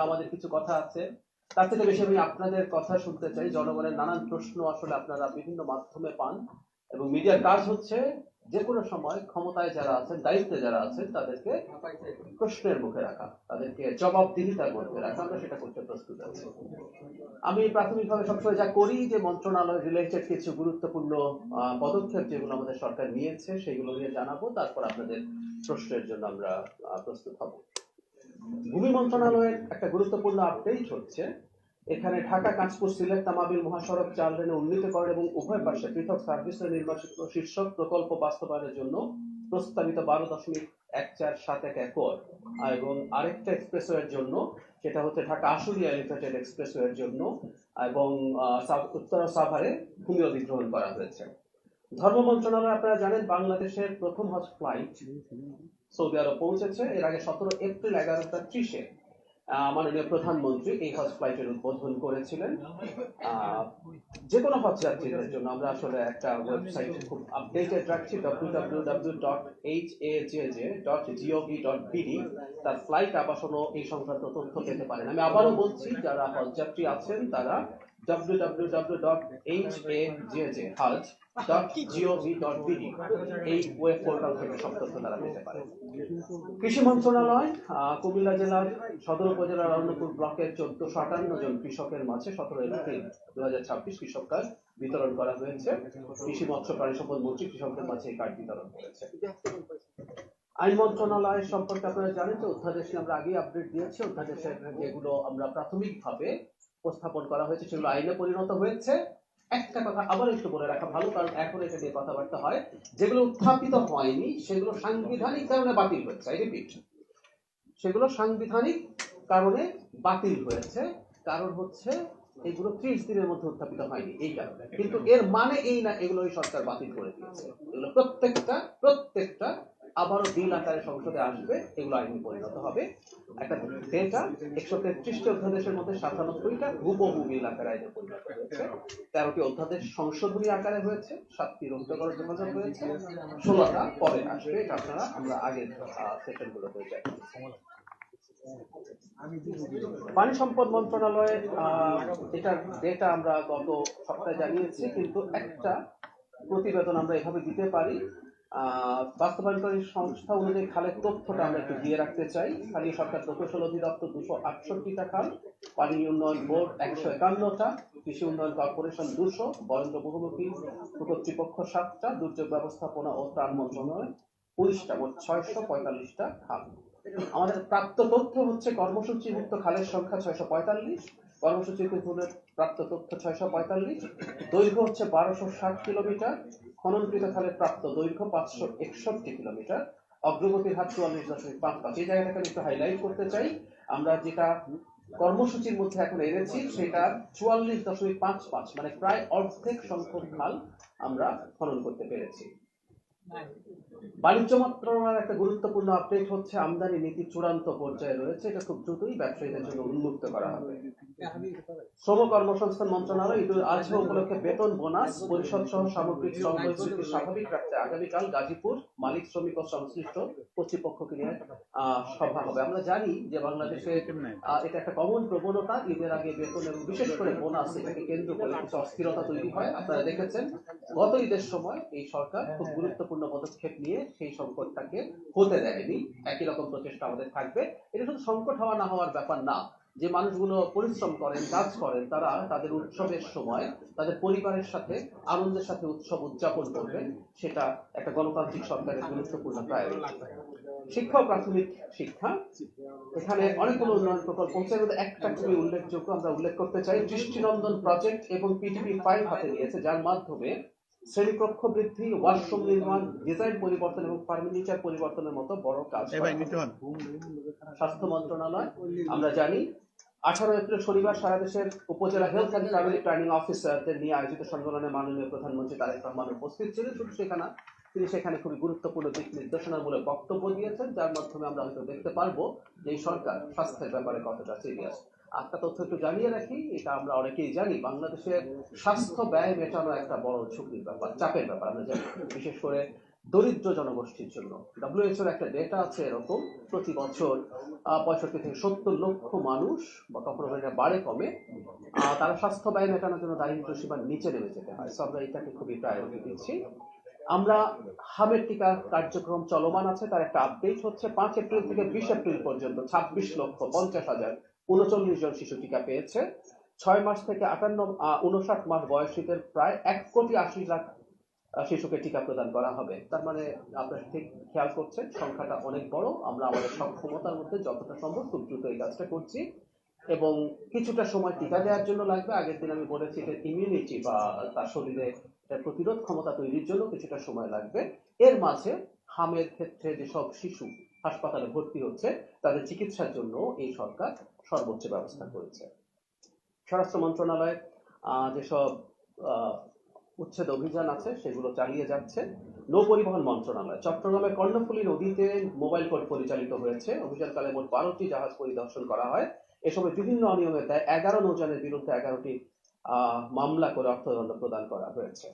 আমাদের কিছু কথা আছে, তার থেকে বেশি আমি আপনাদের কথা শুনতে চাই। জনগণের নানান প্রশ্ন আসলে আপনারা বিভিন্ন মাধ্যমে পান এবং মিডিয়ার কাজ হচ্ছে যে কোনো সময় ক্ষমতায় যারা আছেন, দায়িত্বে যারা আছেন, তাদেরকে প্রশ্নের মুখে রাখা, তাদেরকে জবাবদিহিতার মধ্যে রাখা। আমরা সেটা করতে প্রস্তুত আছি। আমি প্রাথমিকভাবে সবসময় যা করি যে মন্ত্রণালয় রিলেটেড কিছু গুরুত্বপূর্ণ পদক্ষেপ যেগুলো আমাদের সরকার নিয়েছে সেগুলো নিয়ে জানাবো, তারপর আপনাদের প্রশ্নের জন্য আমরা প্রস্তুত হব। ভূমি মন্ত্রণালয়ের একটা গুরুত্বপূর্ণ আপডেট হচ্ছে এখানে ঢাকা কাঁচপুর সিলেট তামাবিল মহাসড়ক 4 লেনে উন্নীতকরণ এবং উভয় পাশে পৃথক সার্ভিস নির্বাচিত শীর্ষক প্রকল্প বাস্তবায়নের জন্য প্রস্তাবিত 12.1471 একর এবং আরেকটা এক্সপ্রেসওয়ের জন্য সেটা হচ্ছে ঢাকা আশুলিয়া এলিভেটেড এক্সপ্রেসওয়ের জন্য এবং উত্তরা সাভারে ভূমি অধিগ্রহণ করা হয়েছে। ধর্ম মন্ত্রণালয় আপনারা জানেন বাংলাদেশের প্রথম হজ ফ্লাইট সৌদি আরব পৌঁছেছে। এর আগে 17 এপ্রিল 11:30-এ মাননীয় প্রধানমন্ত্রী এই হজ ফ্লাইটের উদ্বোধন করেছিলেন। যে কোনো হজ যাত্রীদের জন্য আমরা আসলে একটা ওয়েবসাইট খুব আপডেটেড রাখছি, www.hajj.gov.bd। তার ফ্লাইট আবাসন এই সংক্রান্ত তথ্য পেতে পারেন। আমি আবারও বলছি, যারা হজ যাত্রী আছেন তারা www.hajj.gov.bd এই ওয়েব পোর্টাল থেকে সব তথ্য তারা পেতে পারেন। কৃষি মন্ত্রণালয় কুমিল্লা জেলার সদর উপজেলার রৌনপুর ব্লকের 1458 জন কৃষকের মাঝে 17 এপ্রিল 2026 কৃষক কার্ড বিতরণ করা হয়েছে। কৃষি মৎস্য প্রাণী সম্পদ মন্ত্রী কৃষকদের মাঝে এই কার্ড বিতরণ করেছে। আইন মন্ত্রণালয় সম্পর্কে আপনারা জানেন যে অধ্যাদেশে আমরা আগেই আপডেট দিয়েছি। অধ্যাদেশের যেগুলো আমরা প্রাথমিকভাবে উপস্থাপন করা হয়েছে সেগুলো আইনে পরিণত হয়েছে। একটা কথা আবার একটু বলে রাখা ভালো, কারণ এখন এটা নিয়ে কথাবার্তা হয়। যেগুলো উত্থাপিত হয়নি সেগুলো সাংবিধানিক কারণে বাতিল হয়েছে। আই রিপিট, সেগুলো সাংবিধানিক কারণে বাতিল হয়েছে। কারণ হচ্ছে এগুলো 30 দিনের মধ্যে উত্থাপিত হয়নি এই কারণে, কিন্তু এর মানে এই না এগুলো সরকার বাতিল করে দিয়েছে। এগুলো প্রত্যেকটা আবারও বিল আকারে সংসদে আসবে, এগুলো আইনে পরিণত হবে। একটা ডেটা 133টি অধ্যাদেশের মধ্যে 97টা হুবহু বিল আকারে আইনে পরিণত হয়েছে, 13টি অধ্যাদেশ সংশোধনী আকারে হয়েছে, 7টি রহিত করার যোগাযোগ হয়েছে, 16টা পরে আসবে। এটা আপনারা আমরা আগের সেশনগুলোতে যাই। পানি সম্পদ মন্ত্রণালয়ের এটার ডেটা আমরা গত সপ্তাহে জানিয়েছি, কিন্তু একটা প্রতিবেদন আমরা এভাবে দিতে পারি। বাস্তবায়নকারী সংস্থা অনুযায়ী খালের তথ্যটা আমরা একটু দিয়ে রাখতে চাই। স্থানীয় সরকার প্রকৌশল অধিদপ্তর 268টা খাল, পানি উন্নয়ন বোর্ড 151টা, কৃষি উন্নয়ন কর্পোরেশন 200, বরেন্দ্র বহুমুখী কর্তৃপক্ষ 7টা, দুর্যোগ ব্যবস্থাপনা ও ত্রাণ মন্ত্রণালয় 19টা, মোট 645টা খাল। আমাদের প্রাপ্ত তথ্য হচ্ছে কর্মসূচিভুক্ত খালের সংখ্যা 645, কর্মসূচিভুক্ত প্রাপ্ত তথ্য 645, দৈর্ঘ্য হচ্ছে 1260 কিলোমিটার, খননকৃত খালের প্রাপ্ত দৈর্ঘ্য 561 কিলোমিটার, অগ্রগতির হার 44.55। এই জায়গাটাকে আমি একটু হাইলাইট করতে চাই। আমরা যেটা কর্মসূচির মধ্যে এখন এনেছি সেটা 44.55, মানে প্রায় অর্ধেক সংখ্যক খাল আমরা খনন করতে পেরেছি। বাণিজ্য মন্ত্রণালয়ের একটা গুরুত্বপূর্ণ আপডেট হচ্ছে আমদানি নীতি চূড়ান্ত পর্যায়ে রয়েছে। এটা খুব দ্রুতই ব্যবসায়ীদের জন্য উন্মুক্ত করা হবে। শ্রম কর্মসংস্থান মন্ত্রণালয় ঈদুল আজহা উপলক্ষে বেতন, বোনাস, পরিষদ সহ সামগ্রিক শ্রম পরিস্থিতি স্বাভাবিক রাখতে আগামীকাল গাজীপুর মালিক শ্রমিক ও সংশ্লিষ্ট কর্তৃপক্ষকে নিয়ে সভা হবে। আমরা জানি যে বাংলাদেশে এটা একটা কমন প্রবণতা, ঈদের আগে বেতন এবং বিশেষ করে বোনাস এটাকে কেন্দ্র করে কিছু অস্থিরতা তৈরি হয়। আপনারা দেখেছেন গত ঈদের সময় এই সরকার খুব গুরুত্বপূর্ণ পদক্ষেপ নিয়ে সেই সংকটটাকে হতে দেয়নি। একই রকম প্রচেষ্টা আমাদের থাকবে। এটা শুধু সংকট হওয়া না হওয়ার ব্যাপার না, যে মানুষগুলো পরিশ্রম করেন, কাজ করেন, তারা তাদের উৎসবের সময় তাদের পরিবারের সাথে আনন্দের সাথে উৎসব উদযাপন করবেন, সেটা একটা গণতান্ত্রিক সরকারের গুরুত্বপূর্ণ প্রায়োরিটি। শিক্ষা ও প্রাথমিক শিক্ষা, এখানে অনেকগুলো উন্নয়ন প্রকল্প হচ্ছে, এর মধ্যে একটা খুবই উল্লেখযোগ্য আমরা উল্লেখ করতে চাই। দৃষ্টিনন্দন প্রজেক্ট এবং পিটিপি 5 হাতে নিয়েছে, যার মাধ্যমে শ্রেণীকক্ষ বৃদ্ধি, ওয়াশরুম নির্মাণ, ডিজাইন পরিবর্তন এবং ফার্নিচার পরিবর্তনের মতো বড় কাজ। স্বাস্থ্য মন্ত্রণালয়, আমরা জানি 18 এপ্রিল শনিবার সারা দেশের উপজেলা হেলথ অ্যান্ড ফ্যামিলি প্ল্যানিং অফিসারদের নিয়ে আয়োজিত সম্মেলনে মাননীয় প্রধানমন্ত্রী তারেক রহমান উপস্থিত ছিলেন। শুধু তিনি সেখানে খুবই গুরুত্বপূর্ণ দিক নির্দেশনামূলক বক্তব্য দিয়েছেন, যার মাধ্যমে আমরা হয়তো দেখতে পারবো যে এই সরকার স্বাস্থ্যের ব্যাপারে কতটা সিরিয়াস। একটা তথ্য একটু জানিয়ে রাখি, এটা আমরা অনেকেই জানি, বাংলাদেশের স্বাস্থ্য ব্যয় মেটানো একটা বড় ঝুঁকির ব্যাপার, চাপের ব্যাপার। আমরা জানি বিশেষ করে দরিদ্র জনগোষ্ঠীর জন্য। ডব্লিউএইচওর একটা ডেটা আছে এরকম, প্রতি বছর 65 থেকে 70 লক্ষ মানুষ, বা কখনো এটা বাড়ে কমে, তারা স্বাস্থ্য ব্যয় মেটানোর জন্য দারিদ্র সীমার নিচে নেমে যেতে হয়। সো আমরা এটাকে খুবই প্রায়োরিটি দিচ্ছি। আমরা হামের টিকা কার্যক্রম চলমান আছে, তার একটা আপডেট হচ্ছে 5 এপ্রিল থেকে 20 এপ্রিল পর্যন্ত 26,50,039 জন শিশু টিকা পেয়েছে। 6 মাস থেকে 59 মাস বয়সীদের প্রায় 1,80,00,000 শিশুকে টিকা প্রদান করা হবে। তার মানে আপনারা ঠিক খেয়াল করছেন, সংখ্যাটা অনেক বড়। আমরা আমাদের সক্ষমতার মধ্যে যতটা সম্ভব খুব দ্রুত এই কাজটা করছি, এবং কিছুটা সময় টিকা দেওয়ার জন্য লাগবে। আগের দিন আমি বলেছি এটা ইমিউনিটি বা তার শরীরে প্রতিরোধ ক্ষমতা তৈরির জন্য কিছুটা সময় লাগবে। এর মাঝে হামের ক্ষেত্রে যেসব শিশু হাসপাতালে ভর্তি হচ্ছে তাদের চিকিৎসার জন্য এই সরকার সর্বোচ্চ ব্যবস্থা করেছে। স্বরাষ্ট্র মন্ত্রণালয় যেসব উচ্ছেদ অভিযান আছে সেগুলো চালিয়ে যাচ্ছে। নৌ পরিবহন মন্ত্রণালয় চট্টগ্রামের কর্ণফুলী নদীতে মোবাইল কোর্ট পরিচালিত হয়েছে। অভিযানকালে মোট 12টি জাহাজ পরিদর্শন করা হয়। এ সময় বিভিন্ন অনিয়মের দায়ে 11 নৌযানের বিরুদ্ধে 11টি মামলা করে অর্থদণ্ড প্রদান করা হয়েছে।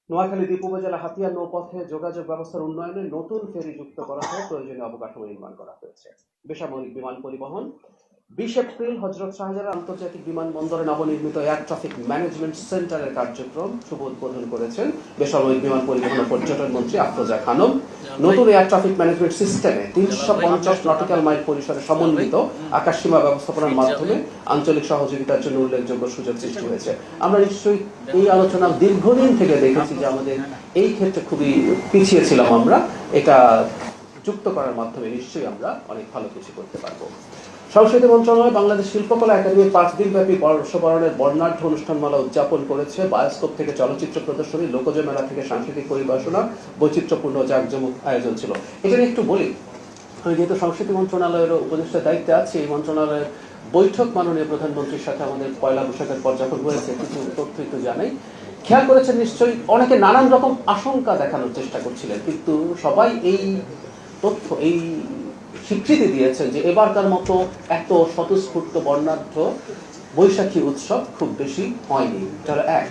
নোয়াখালী দ্বীপ উপজেলা হাতিয়া নৌপথে যোগাযোগ ব্যবস্থার উন্নয়নে নতুন ফেরি যুক্ত করা হয়, প্রয়োজনীয় অবকাঠামো নির্মাণ করা হয়েছে। বেসামরিক বিমান পরিবহন 20 এপ্রিল হযরত শাহজালাল আন্তর্জাতিক বিমানবন্দরে নবনির্মিত এয়ার ট্রাফিক ম্যানেজমেন্ট সেন্টারের কার্যক্রম শুভ উদ্বোধন করেছেন বেসামরিক বিমান পরিবহন ও পর্যটন মন্ত্রী আফরোজা খানম। নতুন এয়ার ট্রাফিক ম্যানেজমেন্ট সিস্টেমে 350 নটিক্যাল মাইল পরিসরে সমন্বিত আকাশসীমা ব্যবস্থাপনার মাধ্যমে আঞ্চলিক সহযোগিতার জন্য উল্লেখযোগ্য সুযোগ সৃষ্টি হয়েছে। আমরা নিশ্চয়ই এই আলোচনা দীর্ঘদিন থেকে দেখেছি যে আমাদের এই ক্ষেত্রে খুবই পিছিয়ে ছিলাম আমরা। এটা যুক্ত করার মাধ্যমে নিশ্চয়ই আমরা অনেক ভালো কিছু করতে পারবো। সংস্কৃতি মন্ত্রণালয় বাংলাদেশ শিল্পকলা একাডেমি 5 দিনব্যাপী বর্ষবরণের বর্ণাঢ্য অনুষ্ঠানমালা উদযাপন করেছে। বায়োস্কোপ থেকে চলচ্চিত্র প্রদর্শনী, লোকজ মেলা থেকে সাংস্কৃতিক পরিবেশনা, বৈচিত্র্যপূর্ণ জাঁকজমক আয়োজন ছিল। এটা নিয়ে একটু বলি, আমি যেহেতু সংস্কৃতি মন্ত্রণালয়ের উপদেষ্টার দায়িত্বে আছি, এই মন্ত্রণালয়ের বৈঠক মাননীয় প্রধানমন্ত্রীর সাথে আমাদের পয়লা বৈশাখের পর যখন হয়েছে, কিছু তথ্য একটু জানাই। খেয়াল করেছেন নিশ্চয়ই, অনেকে নানান রকম আশঙ্কা দেখানোর চেষ্টা করছিলেন, কিন্তু সবাই এই তথ্য, এই স্বীকৃতি দিয়েছেন যে এবারকার মতো এত স্বতঃস্ফূর্ত বর্ণাঢ্য বৈশাখী উৎসব খুব বেশি হয়নি। তাহলে 1।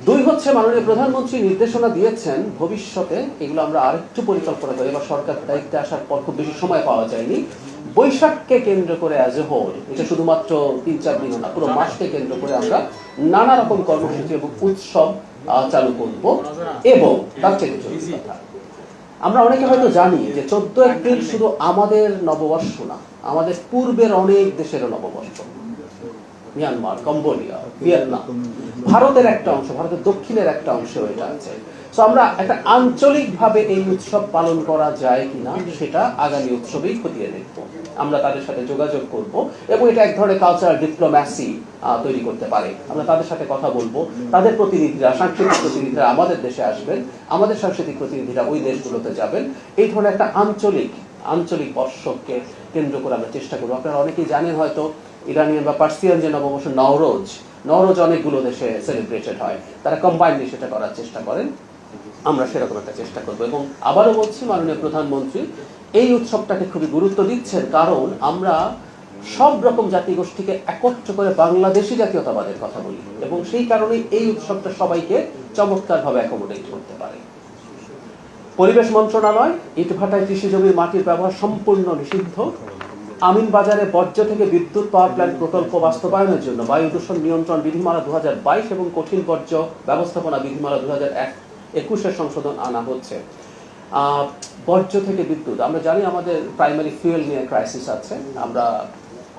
2 হচ্ছে মাননীয় প্রধানমন্ত্রী নির্দেশনা দিয়েছেন ভবিষ্যতে এগুলো আমরা আরেকটু পরিকল্পনা করি। এবার সরকার দায়িত্বে আসার পর খুব বেশি সময় পাওয়া যায়নি। বৈশাখকে কেন্দ্র করে অ্যাজ এ হোল, এটা শুধুমাত্র 3-4 দিন না, পুরো মাসকে কেন্দ্র করে আমরা নানা রকম কর্মসূচি এবং উৎসব চালু করব। এবং তার থেকে কথা, আমরা অনেকে হয়তো জানি যে 14 এপ্রিল শুধু আমাদের নববর্ষ না, আমাদের পূর্বের অনেক দেশেরও নববর্ষ। মিয়ানমার, কম্বোডিয়া, ভিয়েতনাম, ভারতের একটা অংশ, ভারতের দক্ষিণের একটা অংশ এটা আছে। তো আমরা একটা আঞ্চলিকভাবে এই উৎসব পালন করা যায় কিনা সেটা আগামী উৎসবেই খতিয়ে দেখব। আমরা তাদের সাথে যোগাযোগ করব এবং এটা এক ধরনের কালচারাল ডিপ্লোম্যাসি তৈরি করতে পারে। আমরা তাদের সাথে কথা বলবো, তাদের প্রতিনিধিরা, সাংস্কৃতিক প্রতিনিধিরা আমাদের দেশে আসবেন, আমাদের সাংস্কৃতিক প্রতিনিধিরা ওই দেশগুলোতে যাবেন। এই ধরনের একটা আঞ্চলিক বর্ষকে কেন্দ্র করে আমরা চেষ্টা করবো। আপনারা অনেকেই জানেন হয়তো, ইরানিয়ান বা পার্সিয়ান যে নববর্ষ নওরোজ অনেকগুলো দেশে সেলিব্রেটেড হয়, তারা কম্বাইন্ডলি সেটা করার চেষ্টা করেন। আমরা সেরকম একটা চেষ্টা করবো। এবং আবারও বলছি, মাননীয় প্রধানমন্ত্রী এই উৎসবটাকে খুবই গুরুত্ব দিচ্ছেন, কারণ আমরা সব রকম জাতিগোষ্ঠীকে একত্র করে বাংলাদেশি জাতীয়তাবাদের কথা বলি, এবং সেই কারণেই এই উৎসবটা সবাইকে চমৎকারভাবে অ্যাকোমোডেট করতে পারে। পরিবেশ মন্ত্রণালয় ইটভাটায় কৃষি জমির মাটির ব্যবহার সম্পূর্ণ নিষিদ্ধ। আমিনবাজারে বর্জ্য থেকে বিদ্যুৎ পাওয়ার প্ল্যান্ট প্রকল্প বাস্তবায়নের জন্য বায়ু দূষণ নিয়ন্ত্রণ বিধিমালা 2022 এবং কঠিন বর্জ্য ব্যবস্থাপনা বিধিমালা 2021 সংশোধন আনা হচ্ছে। বর্জ্য থেকে বিদ্যুৎ, আমরা জানি আমাদের প্রাইমারি ফুয়েল নিয়ে ক্রাইসিস আছে। আমরা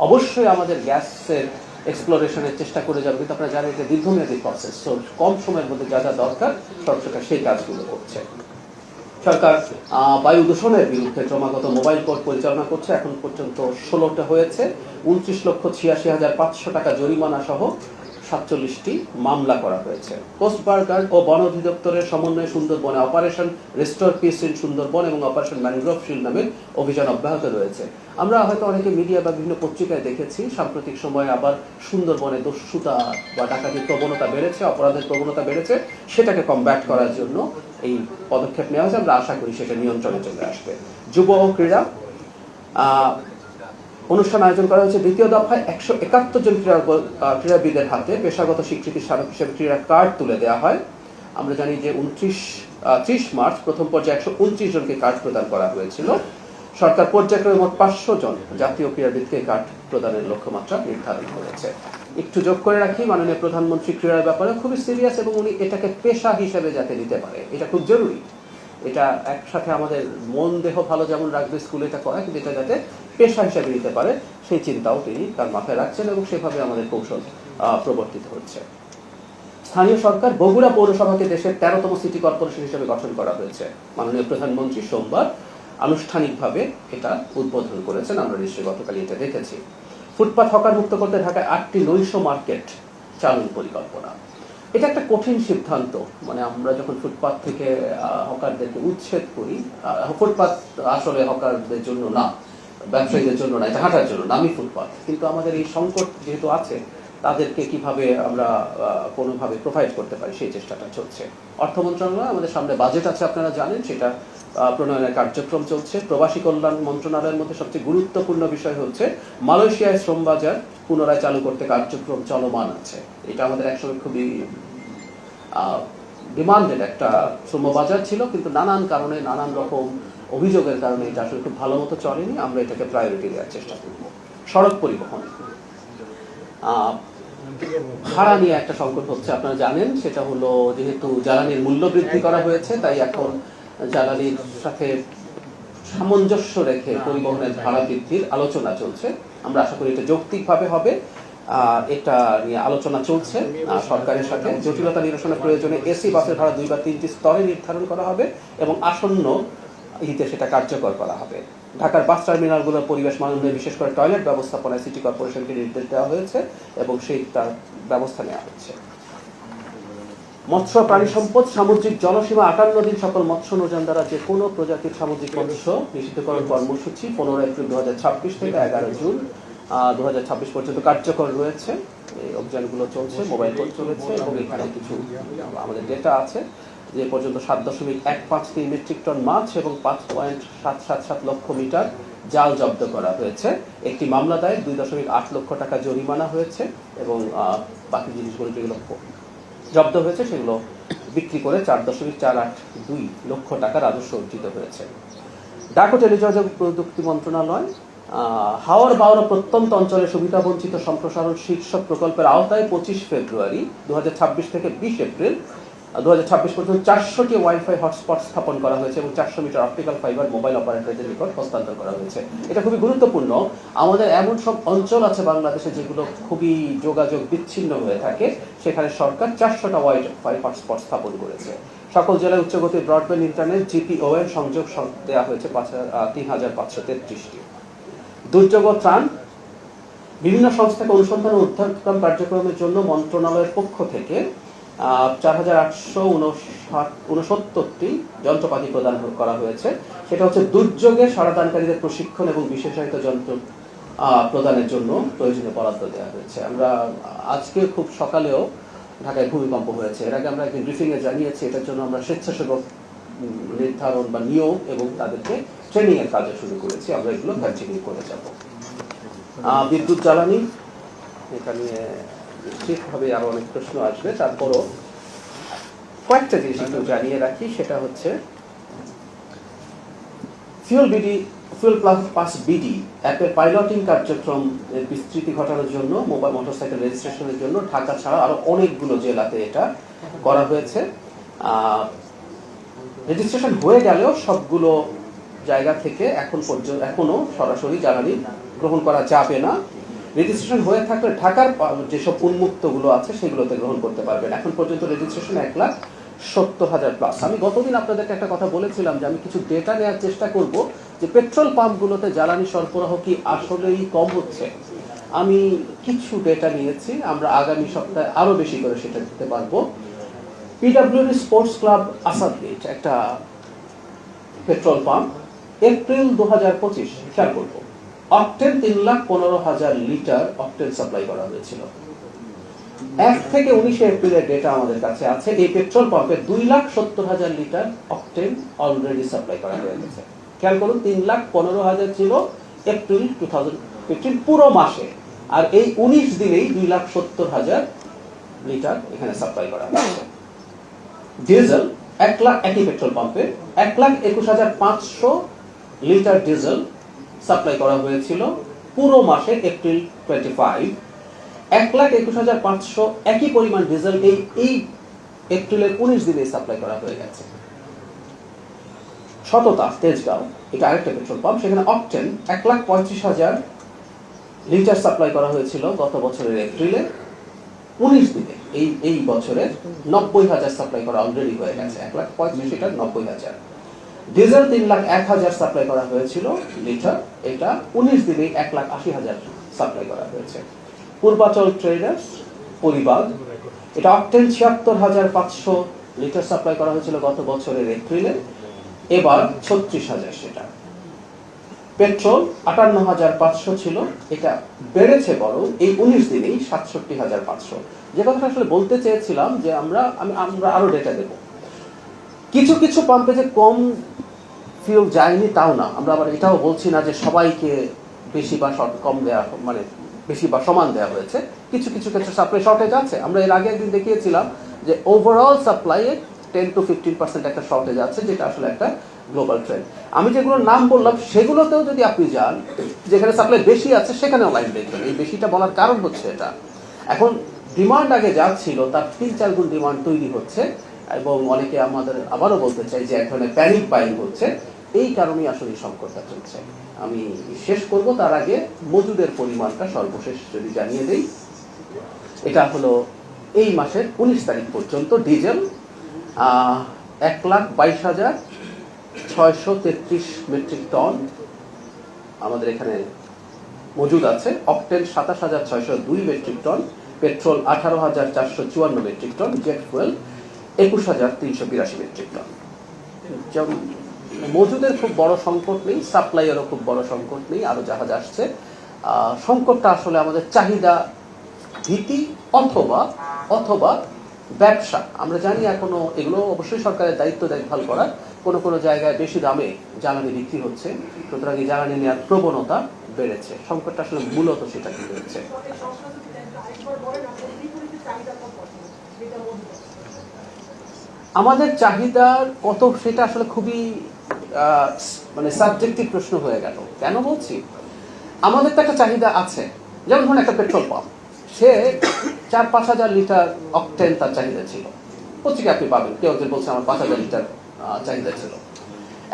অবশ্যই আমাদের গ্যাসের এক্সপ্লোরেশনের চেষ্টা করে যাবো, কিন্তু আপনারা জানেন এটা দীর্ঘমেয়াদী প্রসেস। তো কম সময়ের মধ্যে যা যা দরকার সরকার সেই কাজগুলো করছে। সরকার বায়ু দূষণের বিরুদ্ধে ক্রমাগত মোবাইল কোর্ট পরিচালনা করছে। এখন পর্যন্ত 16টা হয়েছে। 29,86,500 টাকা জরিমানা সহ 47টি মামলা করা হয়েছে। কোস্টগার্ড ও বন অধিদপ্তরের সমন্বয়ে সুন্দরবনে operation restore piece in Sundarban এবং অপারেশন ম্যানগ্রোভ শিল্ড নামে অভিযান অব্যাহত রয়েছে। আমরা হয়তো অনেকে মিডিয়া বা বিভিন্ন পত্রিকায় দেখেছি সাম্প্রতিক সময়ে আবার সুন্দরবনে দস্যুতা বা ডাকাতির প্রবণতা বেড়েছে, অপরাধের প্রবণতা বেড়েছে। সেটাকে কমব্যাট করার জন্য এই পদক্ষেপ নেওয়া হয়েছে। আমরা আশা করি সেটা নিয়ন্ত্রণে চলে আসবে। যুব ও ক্রীড়া অনুষ্ঠান আয়োজন করা হয়েছে। দ্বিতীয় দফায় 171 জন ক্রীড়াবিদের হাতে পেশাগত স্বীকৃতি স্মারক হিসেবে ক্রীড়া কার্ড তুলে দেওয়া হয়। আমরা জানি যে 30 মার্চ প্রথম পর্যায়ে 129 জনকে কার্ড প্রদান করা হয়েছিল। সরকার পর্যায়ক্রমে মোট 500 জন জাতীয় ক্রীড়াবিদকে কার্ড প্রদানের লক্ষ্যমাত্রা নির্ধারণ করেছে। একটু যোগ করে রাখি, মাননীয় প্রধানমন্ত্রী ক্রীড়ার ব্যাপারে খুবই সিরিয়াস এবং উনি এটাকে পেশা হিসেবে যাতে নিতে পারে, এটা খুব জরুরি। এটা একসাথে আমাদের মন দেহ ভালো যেমন রাখবে স্কুলে এটা করা, কিন্তু এটা যাতে পেশা হিসেবে নিতে পারে সেই চিন্তাও তিনি তার মাথায় রাখছেন এবং সেভাবে আমাদের কৌশল প্রবর্তিত হচ্ছে। স্থানীয় সরকার বগুড়া পৌরসভাকে দেশের 13তম সিটি কর্পোরেশন হিসেবে গঠন করা হয়েছে। মাননীয় প্রধানমন্ত্রী সোমবার আনুষ্ঠানিকভাবে এটা উদ্বোধন করেছেন, আমরা নিশ্চয়ই গতকাল এটা দেখেছি। ফুটপাত হকার মুক্ত করতে ঢাকায় 8টি নৈশ মার্কেট চালুর পরিকল্পনা। এটা একটা কঠিন সিদ্ধান্ত, মানে আমরা যখন ফুটপাত থেকে হকারদেরকে উচ্ছেদ করি, ফুটপাত আসলে হকারদের জন্য না, ব্যবসায়ীদের জন্য না, এটা হাঁটার জন্য নামি ফুটপাত, কিন্তু আমাদের এই সংকট যেহেতু আছে তাদেরকে কিভাবে আমরা কোনোভাবে প্রোভাইড করতে পারি সেই চেষ্টাটা চলছে। অর্থ মন্ত্রণালয় আমাদের সামনে বাজেট আছে, আপনারা জানেন, সেটা প্রণয়নের কার্যক্রম চলছে। প্রবাসী কল্যাণ মন্ত্রণালয়ের মধ্যে সবচেয়ে গুরুত্বপূর্ণ বিষয় হচ্ছে মালয়েশিয়ায় শ্রম বাজার পুনরায় চালু করতে কার্যক্রম চলমান আছে। এটা আমাদের একসময় খুবই ডিমান্ডেড একটা শ্রম বাজার ছিল, কিন্তু নানান কারণে, নানান রকম অভিযোগের কারণে এটা আসলে খুব ভালো মতো চলেনি। আমরা এটাকে প্রায়োরিটি দেওয়ার চেষ্টা করব। সড়ক পরিবহন ভাড়া নিয়ে একটা সংকট হচ্ছে, আপনারা জানেন। সেটা হলো যেহেতু জ্বালানির মূল্য বৃদ্ধি করা হয়েছে, তাই এখন জ্বালানির সাথে সামঞ্জস্য রেখে পরিবহনের ভাড়া বৃদ্ধির আলোচনা চলছে। আমরা আশা করি এটা যৌক্তিকভাবে হবে। এটা নিয়ে আলোচনা চলছে সরকারের সাথে। জটিলতা নিরসনের প্রয়োজনে এসি বাসের ভাড়া 2 বা 3টি স্তরে নির্ধারণ করা হবে এবং আসন্ন ঈদে সেটা কার্যকর করা হবে। ঢাকার বাস টার্মিনালগুলোর পরিবেশ মানদণ্ডে বিশেষ করে টয়লেট ব্যবস্থাপনায় সিটি কর্পোরেশনকে নির্দেশ দেওয়া হয়েছে এবং তার ব্যবস্থা নেওয়া হচ্ছে। মৎস্য প্রাণী সম্পদ সামুদ্রিক জলসীমা 58 দিন সকল মৎস্য নৌযান দ্বারা যে কোনো প্রজাতির সামুদ্রিক মৎস্য নিষিদ্ধকরণ কর্মসূচি 15 এপ্রিল 2026 থেকে 11 জুন 2026 পর্যন্ত কার্যকর রয়েছে। এই অভিযানগুলো চলছে, মোবাইল কোড চলেছে এবং এখানে কিছু আমাদের ডেটা আছে যে পর্যন্ত 7.153 মেট্রিক টন মাছ এবং 5.777 লক্ষ মিটার জাল জব্দ করা হয়েছে। একটি মামলা দায়ের 2.8 লক্ষ টাকা জরিমানা হয়েছে এবং বাকি জিনিসগুলো যেগুলো জব্দ হয়েছে সেগুলো বিক্রি করে 4.482 লক্ষ টাকা রাজস্ব অর্জিত হয়েছে। ডাক ও টেলিযোগাযোগ প্রযুক্তি মন্ত্রণালয় হাওর বাওড়া প্রত্যন্ত অঞ্চলের সুবিধাবঞ্চিত সম্প্রসারণ শীর্ষক প্রকল্পের আওতায় 25 ফেব্রুয়ারি 2026 থেকে 20 এপ্রিল 2026 পর্যন্ত 400টি ওয়াইফাই হটস্পট স্থাপন করা হয়েছে এবং 400 মিটার অপটিক্যাল ফাইবার মোবাইল অপারেটরদের নিকট হস্তান্তর করা হয়েছে। এটা খুবই গুরুত্বপূর্ণ। আমাদের এমন সব অঞ্চল আছে বাংলাদেশে যেগুলো খুবই যোগাযোগ বিচ্ছিন্ন হয়ে থাকে, সেখানে সরকার 400টা ওয়াইফাই হটস্পট স্থাপন করেছে। সকল জেলায় উচ্চগতির ব্রডব্যান্ড ইন্টারনেট জিপিওএর সংযোগ দেওয়া হয়েছে 3533টি। দুর্যোগ ও ত্রাণ বিভিন্ন সংস্থাকে অনুসন্ধান ও উদ্ধার কার্যক্রমের জন্য মন্ত্রণালয়ের পক্ষ থেকে 4869টি যন্ত্রপাতি প্রদান করা হয়েছে। সেটা হচ্ছে দুর্যোগে সারাদানকারীদের প্রশিক্ষণ এবং বিশেষায়িত যন্ত্র প্রদানের জন্য প্রয়োজনীয় বরাদ্দ দেওয়া হয়েছে। আমরা আজকে খুব সকালেও ঢাকায় ভূমিকম্প হয়েছে, এর আগে আমরা একদিন ব্রিফিংয়ে জানিয়েছি। এটার জন্য আমরা স্বেচ্ছাসেবক নির্ধারণ বা নিয়োগ এবং তাদেরকে ট্রেনিং এর কাজে শুরু করেছি। আমরা এগুলো কন্টিনিউ করে যাব। বিদ্যুৎ জ্বালানি, এটা নিয়ে নিশ্চিতভাবে আরো অনেক প্রশ্ন আসবে, তারপরও কয়েকটা জিনিস একটু জানিয়ে রাখি। সেটা হচ্ছে ফুয়েল প্লাস বিডি অ্যাপের পাইলটিং কার্যক্রম বিস্তৃতি ঘটানোর জন্য মোবাইল মোটরসাইকেল রেজিস্ট্রেশনের জন্য ঢাকা ছাড়া আরো অনেকগুলো জেলাতে এটা করা হয়েছে। রেজিস্ট্রেশন হয়ে গেলেও সবগুলো জায়গা থেকে এখনো সরাসরি জ্বালানি গ্রহণ করা যাবে না। রেজিস্ট্রেশন হয়ে থাকলে ঢাকার যেসব উন্মুক্তগুলো আছে সেগুলোতে গ্রহণ করতে পারবেন। এখন পর্যন্ত রেজিস্ট্রেশন 1,70,000 প্লাস। আমি গতদিন আপনাদেরকে একটা কথা বলেছিলাম যে আমি কিছু ডেটা নেওয়ার চেষ্টা করব যে পেট্রোল পাম্পগুলোতে জ্বালানি সরবরাহ কি আসলেই কম হচ্ছে। আমি কিছু ডেটা নিয়েছি, আমরা আগামী সপ্তাহে আরো বেশি করে সেটা দিতে পারবো। পিডব্লিউডি স্পোর্টস ক্লাব আসাদগেট একটা পেট্রোল পাম্প, এপ্রিল 2025 খেয়াল করবো অকটেন 3,15,000 লিটার অকটেন সাপ্লাই করা হয়েছিল। 1 থেকে 19 এপ্রিলের ডেটা আমাদের কাছে আছে। এই পেট্রোল পাম্পে 2,70,000 লিটার অকটেন অলরেডি সাপ্লাই করা হয়ে গেছে। খেয়াল করুন, 3,15,000 ছিল এপ্রিল 2015 পুরো মাসে, আর এই 19 দিনেই 2,70,000 লিটার এখানে সাপ্লাই করা হয়েছে। ডিজেল 1 লাখ, একই পেট্রোল পাম্পে 1,21,500 লিটার ডিজেল সাপ্লাই করা হয়েছিল পুরো মাসে এপ্রিল 25। 1,21,500 একই পরিমাণ ডিজেল এই এপ্রিলের 19 দিনে সাপ্লাই করা হয়ে গেছে। সততা তেজগাঁও, এটা আরেকটা পেট্রোল পাম্প, সেখানে অকটেন 1,35,000 লিটার সাপ্লাই করা হয়েছিল গত বছরের এপ্রিলে। 19 দিনে এই বছরের 90,000 সাপ্লাই করা অলরেডি হয়ে গেছে। 1,35,000 এটা 90,000। ডিজেল 3,01,000 সাপ্লাই করা হয়েছিল লিটার, এটা 19 দিনে 1,80,000 সাপ্লাই করা হয়েছে। পূর্বাচল ট্রেডার্স পরিবার, এটা অকটেন 76,500 লিটার সাপ্লাই করা হয়েছিল গত বছরের এপ্রিলে, এবার 36,000 সেটা। পেট্রোল 58,500 ছিল, এটা বেড়েছে বরং এই 19 দিনেই 67,500। যে কথাটা আসলে বলতে চেয়েছিলাম যে আমরা আরো ডেটা দেব। কিছু কিছু পাম্পে যে কম ফিউল যায়নি তাও না, আমরা আবার এটাও বলছি না যে সবাইকে বেশি বা কম দেওয়া, মানে বেশি বা সমান দেওয়া হয়েছে। কিছু কিছু ক্ষেত্রে সাপ্লাই শর্টেজ আছে। আমরা এর আগে একদিন দেখিয়েছিলাম যে ওভারঅল সাপ্লাইয়ে 10 to 15% একটা শর্টেজ আছে, যেটা আসলে একটা গ্লোবাল ট্রেন্ড। আমি যেগুলোর নাম বললাম সেগুলোতেও যদি আপনি যান, যেখানে সাপ্লাই বেশি আছে সেখানেও লাইন দেখবেন। এই বেশিটা বলার কারণ হচ্ছে এটা, এখন ডিমান্ড আগে যা ছিল তার 3-4 গুণ ডিমান্ড তৈরি হচ্ছে, এবং অনেকে আমাদের আবারও বলতে চাই যে এক ধরনের প্যানিক বাইং হচ্ছে। এই কারণেই আসলে সংকটটা চলছে। আমি শেষ করব তার আগে মজুদের পরিমাণটা সর্বশেষ যদি জানিয়ে দেই। এটা হলো এই মাসের 19 তারিখ পর্যন্ত ডিজেল 1,22,633 মেট্রিক টন আমাদের এখানে মজুদ আছে। Octane 27,602 metric ton, petrol 18,454 metric ton, jet fuel 21,382 metric ton. যেমন মজুদের খুব বড় সংকট নেই, সাপ্লাইয়েরও খুব বড় সংকট নেই, আরো জাহাজ আসছে। সংকটটা আসলে আমাদের চাহিদা ভীতি অথবা ব্যবসা। আমরা জানি এখনো এগুলো অবশ্যই সরকারের দায়িত্ব দেখভাল করার, কোনো জায়গায় বেশি দামে জ্বালানি বিক্রি হচ্ছে, সুতরাং এই জ্বালানি নেওয়ার প্রবণতা বেড়েছে। সংকটটা আসলে মূলত সেটা কি হয়েছে। আমাদের চাহিদার কত সেটা আসলে খুবই মানে সাবজেক্টিভ প্রশ্ন হয়ে গেল। কেন বলছি, আমাদের তো একটা চাহিদা আছে। যেমন ধরুন একটা পেট্রোল পাম্প, সে 4-5 হাজার লিটার অকটেন তার চাহিদা ছিল। পত্রিকা আপনি পাবেন, কেউ একজন বলছে আমার 5,000 লিটার চাহিদা ছিল।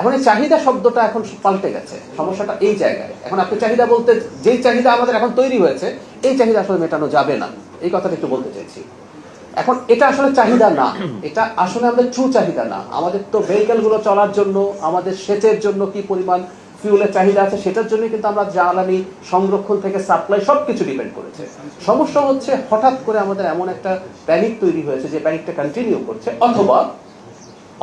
এখন এই চাহিদা শব্দটা এখন পাল্টে গেছে, সমস্যাটা এই জায়গায়। এখন আপনি চাহিদা বলতে যেই চাহিদা আমাদের এখন তৈরি হয়েছে, এই চাহিদা আসলে মেটানো যাবে না, এই কথাটা একটু বলতে চাইছি। এখন এটা আসলে চাহিদা না, এটা আসলে আমাদের ট্রু চাহিদা না। আমাদের তো ভেহিকেল গুলো চলার জন্য, আমাদের সেচের জন্য কি পরিমাণ ফিউলের চাহিদা আছে সেটার জন্য কিন্তু আমরা জ্বালানি সংরক্ষণ থেকে সাপ্লাই সবকিছু ডিপেন্ড করেছে। সমস্যা হচ্ছে হঠাৎ করে আমাদের এমন একটা প্যানিক তৈরি হয়েছে যে প্যানিকটা কন্টিনিউ করছে,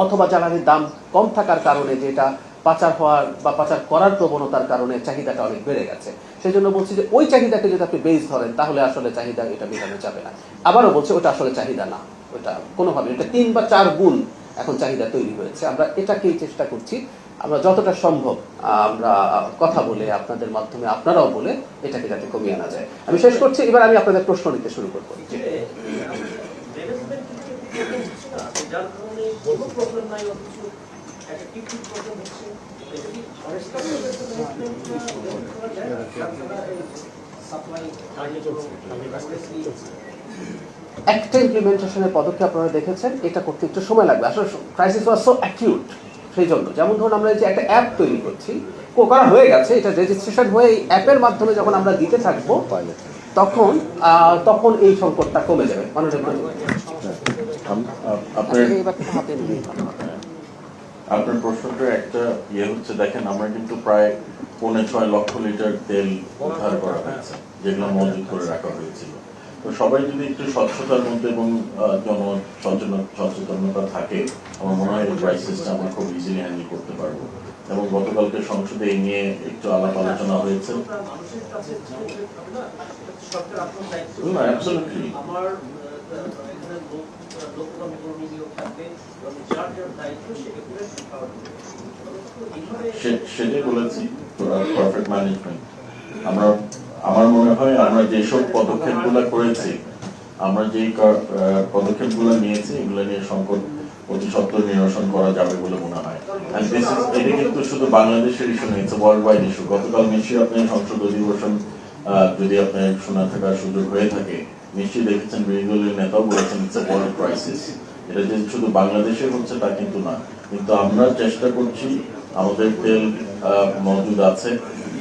অথবা জ্বালানির দাম কম থাকার কারণে, যেটা পাচার হওয়ার বা পাচার করার প্রবণতার কারণে চাহিদাটা অনেক বেড়ে গেছে। সেই জন্য বলছি যে ওই চাহিদাকে যদি আপনি বেস ধরেন তাহলে আসলে চাহিদা এটা মেটানো যাবে না। আবারও বলছি ওটা আসলে চাহিদা না, ওটা কোনোভাবে, এটা 3 বা 4 গুণ এখন চাহিদা তৈরি হয়েছে। আমরা এটাকেই চেষ্টা করছি, আমরা যতটা সম্ভব আমরা কথা বলে, আপনাদের মাধ্যমে আপনারাও বলে এটাকে যাতে কমিয়ে আনা যায়। আমি শেষ করছি, এবার আমি আপনাদের প্রশ্ন নিতে শুরু করবো। একটা ইমপ্লিমেন্টেশনের পদক্ষেপ আপনারা দেখেছেন, এটা করতে একটু সময় লাগবে। আসলে ক্রাইসিস ওয়াজ সো অ্যাকিউট, সেই জন্য যেমন ধরুন আমরা যে একটা অ্যাপ তৈরি করছি, করা হয়ে গেছে, এটা রেজিস্ট্রেশন হয়ে এই অ্যাপের মাধ্যমে যখন আমরা দিতে থাকবো তখন এই সংকটটা কমে যাবে। আপনার প্রশ্নটা একটা হচ্ছে, দেখেন আমরা কিন্তু প্রায় 5.6 লক্ষ লিটার তেল উদ্ধার করা হয়েছে, যেগুলো মজুত করে রাখা হয়েছিল। তো সবাই যদি একটু স্বচ্ছতার মধ্যে এবং সচেতনতা থাকে, আমার মনে হয় এই ক্রাইসিসটা আমরা খুব ইজিলি হ্যান্ডেল করতে পারবো। এবং গতকালকে সংসদে এই নিয়ে একটু আলাপ আলোচনা হয়েছে। সেটাই বলেছি, পারফেক্ট ম্যানেজমেন্ট। আমার মনে হয় আমরা যেসব পদক্ষেপগুলো করেছি, আমরা যে পদক্ষেপগুলো নিয়েছি, এগুলো নিয়ে সংকট অতি সত্বর নিরসন করা যাবে বলে মনে হয়। এটা কিন্তু শুধু বাংলাদেশের ইস্যু নয়, ইটস ওয়ার্ল্ড ওয়াইড ইস্যু। গতকাল নিশ্চয়ই আপনি সংসদ অধিবেশন যদি আপনার শোনা থাকার সুযোগ হয়ে থাকে, নিশ্চয়ই দেখেছেন বিরোধী দলের নেতাও বলেছেন ইটস এ ওয়ার্ল্ড ক্রাইসিস। এটা যে শুধু বাংলাদেশে হচ্ছে তা কিন্তু না, কিন্তু আমরা চেষ্টা করছি, আমাদের তেল মজুদ আছে,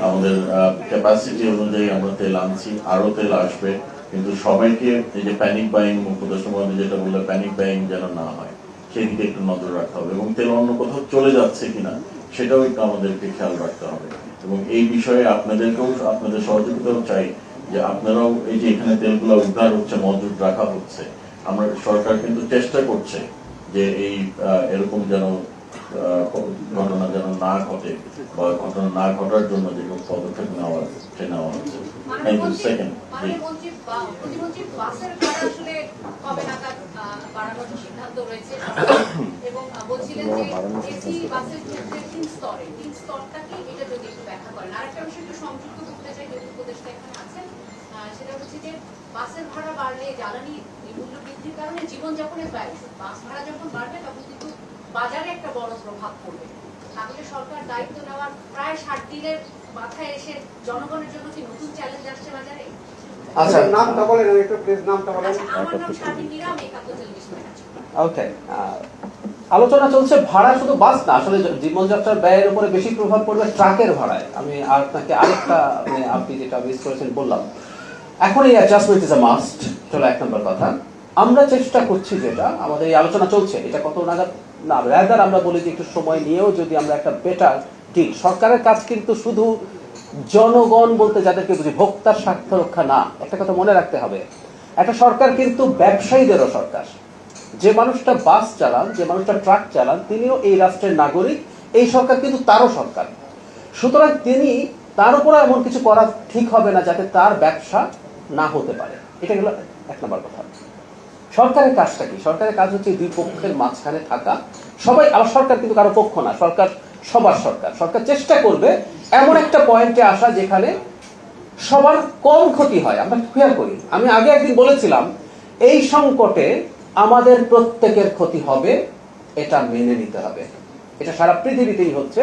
আমাদের ক্যাপাসিটি অনুযায়ী আমরা তেল আনছি, আরো তেল আসবে, কিন্তু সবাইকে এই যে প্যানিক বাইং, উপদেষ্টা মহোদয় যেটা বললে প্যানিক বাইং যেন না হয় সেই দিকে একটু নজর রাখতে হবে, এবং তেল অন্য কোথাও চলে যাচ্ছে কিনা সেটাও একটু আমাদেরকে খেয়াল রাখতে হবে। এবং এই বিষয়ে আপনাদেরকেও, আপনাদের সহযোগিতাও চাই যে আপনারাও এই যে এখানে তেলগুলো উদ্ধার হচ্ছে, মজুদ রাখা হচ্ছে, আমরা সরকার কিন্তু চেষ্টা করছে যে এই এরকম যেন ঘটনা যেন না ঘটে, বা ঘটনা না ঘটার জন্য যে পদক্ষেপ নেওয়া হচ্ছে। Thank you. সেকেন্ড, সিদ্ধান্ত রয়েছে এবং বলছিলেন যে এসি বাসের ক্ষেত্রে 3 স্তরটা কি, এটা যদি একটু ব্যাখ্যা করেন। আরেকটা বিষয় একটু সংযুক্ত করতে চাই, যেহেতু উপদেষ্টা এখানে আছেন, সেটা হচ্ছে যে বাসের ভাড়া বাড়লে, জ্বালানি মূল্য বৃদ্ধির কারণে জীবনযাপনের ব্যয়, বাস ভাড়া যখন বাড়বে তখন কিন্তু বাজারে একটা বড় প্রভাব পড়বে। তাহলে সরকার দায়িত্ব নেওয়ার প্রায় 60 দিনের মাথায় এসে জনগণের জন্য কি নতুন চ্যালেঞ্জ আসছে বাজারে? আচ্ছা, নামটা বলেন একটু প্লিজ, নামটা বলেন। আমার নাম শারমিন মীরা, আমি একাত্তর টেলিভিশনে আছি। ওকে, আলোচনা চলছে ভাড়া শুধু বাস না, আসলে জীবনযাত্রার ব্যয়ের উপরে বেশি প্রভাব পড়বে ট্রাকের ভাড়ায়। আমি আপনাকে আরেকটা, আপনি যেটা মিস করেছেন বললাম, এখন এই অ্যাডজাস্টমেন্ট ইজ আ মাস্ট। চলো 1 নম্বর কথা, আমরা চেষ্টা করছি, যেটা আমাদের এই আলোচনা চলছে, এটা কত নাগাদ না, রাদার আমরা বলি যে একটু সময় নিয়েও যদি আমরা একটা বেটার ঠিক, সরকারের কাজ কিন্তু শুধু জনগণ বলতে যাদেরকে বুঝি, ভোক্তার স্বার্থ রক্ষা না। একটা কথা মনে রাখতে হবে, একটা সরকার কিন্তু ব্যবসায়ীদেরও সরকার। যে মানুষটা বাস চালান, যে মানুষটা ট্রাক চালান, তিনিও এই রাষ্ট্রের নাগরিক, এই সরকার কিন্তু তারও সরকার। সুতরাং তিনি, তার উপরে এমন কিছু করা ঠিক হবে না যাতে তার ব্যবসা না হতে পারে। এটা গেল 1 নম্বর কথা। সরকারের কাজটা কি? সরকারের কাজ হচ্ছে দুই পক্ষের মাঝখানে থাকা। সবাই, আবার সরকার কিন্তু কারো পক্ষ না, সরকার সবার সরকার। সরকার চেষ্টা করবে এমন একটা পয়েন্টে আসা যেখানে সবার কম ক্ষতি হয়। আমরা খেয়াল করি, আমি আগে একদিন বলেছিলাম এই সংকটে আমাদের প্রত্যেকের ক্ষতি হবে, এটা মেনে নিতে হবে। এটা সারা পৃথিবীতেই হচ্ছে,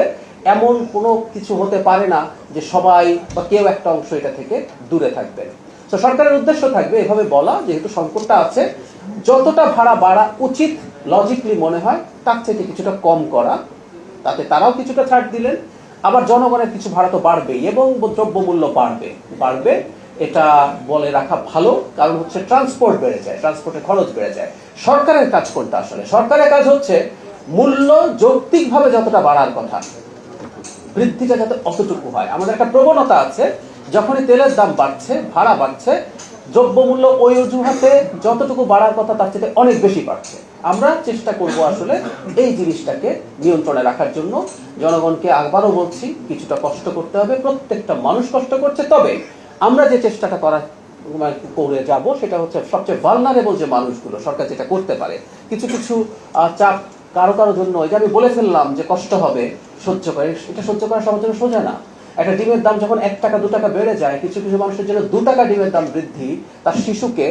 এমন কোনো কিছু হতে পারে না যে সবাই বা কেউ একটা অংশ এটা থেকে দূরে থাকবে। তো সরকারের উদ্দেশ্য থাকবে এভাবে বলা, যেহেতু সংকটটা আছে, যতটা ভাড়া বাড়া উচিত লজিকলি মনে হয় তার থেকে কিছুটা কম করা, তাতে তারাও কিছুটা ছাড় দিলেন। আবার জনগণের কিছু ভাড়া তো বাড়বেই, এবং দ্রব্যমূল্য বাড়বে, এটা বলে রাখা ভালো। কারণ হচ্ছে ট্রান্সপোর্ট বেড়ে যায়, ট্রান্সপোর্টের খরচ বেড়ে যায়। সরকারের কাজ কোনটা? আসলে সরকারের কাজ হচ্ছে মূল্য যৌক্তিকভাবে যতটা বাড়ার কথা, বৃদ্ধিটা যাতে অতটুকু হয়। আমাদের একটা প্রবণতা আছে, যখনই তেলের দাম বাড়ছে, ভাড়া বাড়ছে, দ্রব্যমূল্য ওই অজুহাতে যতটুকু বাড়ার কথা তার চেয়ে অনেক বেশি বাড়ছে। আমরা চেষ্টা করব আসলে এই জিনিসটাকে নিয়ন্ত্রণে রাখার জন্য। জনগণকে আবারও বলছি, কিছুটা কষ্ট করতে হবে, প্রত্যেকটা মানুষ কষ্ট করছে। তবে আমরা যে চেষ্টাটা করে যাব সেটা হচ্ছে সবচেয়ে ভালনারেবল যে মানুষগুলো, সরকার যেটা করতে পারে, কিছু কিছু চাপ কারো কারো জন্য, এই যে আমি বলে ফেললাম যে কষ্ট হবে, সহ্য করে, এটা সহ্য করা সবার জন্য সোজা না। একটা ডিমের দাম যখন 1 টাকা 2 টাকা বেড়ে যায়, কিছু কিছু মানুষের জন্য 2 টাকা ডিমের দাম বৃদ্ধি তার শিশুকে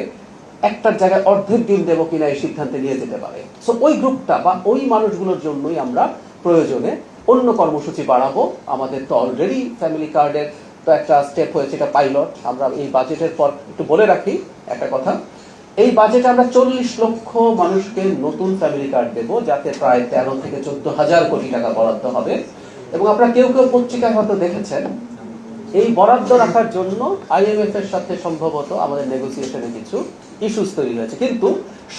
একটার জায়গায় অর্ধেক ডিম দেবো কিনা এই সিদ্ধান্তে নিয়ে যেতে পারে। সো ওই গ্রুপটা বা ওই মানুষগুলোর জন্যই আমরা প্রয়োজনে অন্য কর্মসূচি বাড়াবো। আমাদের তো অলরেডি ফ্যামিলি কার্ডের তো একটা স্টেপ হয়েছে, এটা পাইলট। আমরা এই বাজেটের পর একটু বলে রাখি একটা কথা, এই বাজেটে আমরা 40 লক্ষ মানুষকে নতুন ফ্যামিলি কার্ড দেবো, যাতে প্রায় 13 থেকে 14,000 কোটি টাকা বরাদ্দ হবে। এবং আপনারা কেউ কেউ পত্রিকায় হয়তো দেখেছেন, এই বরাদ্দ রাখার জন্য IMF এর সাথে সম্ভবত আমাদের নেগোসিয়েশনে কিছু ইস্যুস তৈরি হয়েছে, কিন্তু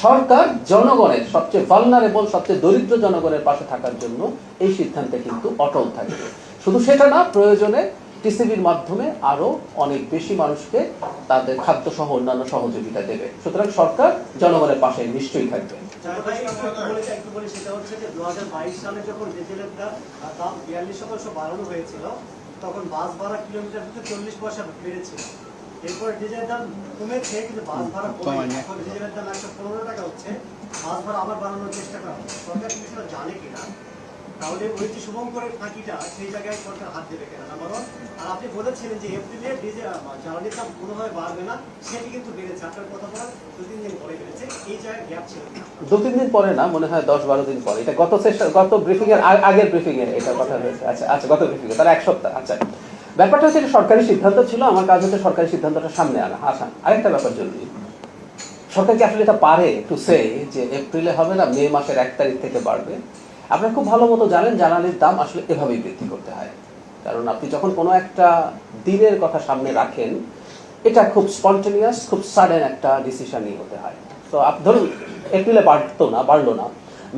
সরকার জনগণের, সবচেয়ে ভালনারেবল, সবচেয়ে দরিদ্র জনগণের পাশে থাকার জন্য এই সিদ্ধান্তে কিন্তু অটল থাকবে। শুধু সেটা না, প্রয়োজনে টিসিবির মাধ্যমে আরো অনেক বেশি মানুষকে তাদের খাদ্য সহ অন্যান্য সহযোগিতা দেবে। সুতরাং সরকার জনগণের পাশে নিশ্চয়ই থাকবে। সেটা হচ্ছে যে 2022 সালে যখন ডিজেলের দাম 42% বাড়ানো হয়েছিল, তখন বাস ভাড়া কিলোমিটার প্রতি 40 পয়সা বেড়েছিল। এরপরে ডিজেলের দাম কমেছে, কিন্তু বাস ভাড়া কমেনি। এখন ডিজেলের দাম 115 টাকা হচ্ছে, বাস ভাড়া আবার বাড়ানোর চেষ্টা করা হচ্ছে। সরকার কি সেটা জানে কিনা? তাহলে ওই যে শুভঙ্করের ফাঁকিটা সেই জায়গায় সরকার হাত দেবে কেন নাম্বার ওয়ান। আর আপনি বলেছিলেন যে এপ্রিলে জ্বালানির দাম কোনোভাবে বাড়বে না, সেটি কিন্তু বেড়েছে। আপনার কথা বলার 2-3 দিন পরে বেড়েছে, এই জায়গায় গ্যাপ ছিল না। 2-3 দিন পরে না, মনে হয় 10-12 দিন পরে। এটা গত ব্রিফিং এর আগের ব্রিফিং এ এটা কথা হয়েছে। আচ্ছা আচ্ছা, গত ব্রিফিং এ, তাহলে 1 সপ্তাহ। আচ্ছা, ব্যাপারটা হচ্ছে এটা সরকারি সিদ্ধান্ত ছিল, আমার কাজ হচ্ছে সরকারি সিদ্ধান্তটা সামনে আনা। আচ্ছা, আরেকটা ব্যাপার জরুরি, সরকার কি আসলে এটা পারে টু সে যে এপ্রিলে হবে না, মে মাসের 1 তারিখ থেকে বাড়বে? আপনারা খুব ভালো মতো জানেন জ্বালানির দাম আসলে এভাবেই বৃদ্ধি করতে হয়, কারণ আপনি যখন কোনো একটা দিনের কথা সামনে রাখেন, এটা খুব স্পন্টেনিয়াস, খুব সাডেন একটা ডিসিশনই হতে হয়। তো আপনি ধরুন এপ্রিলে বাড়লো না,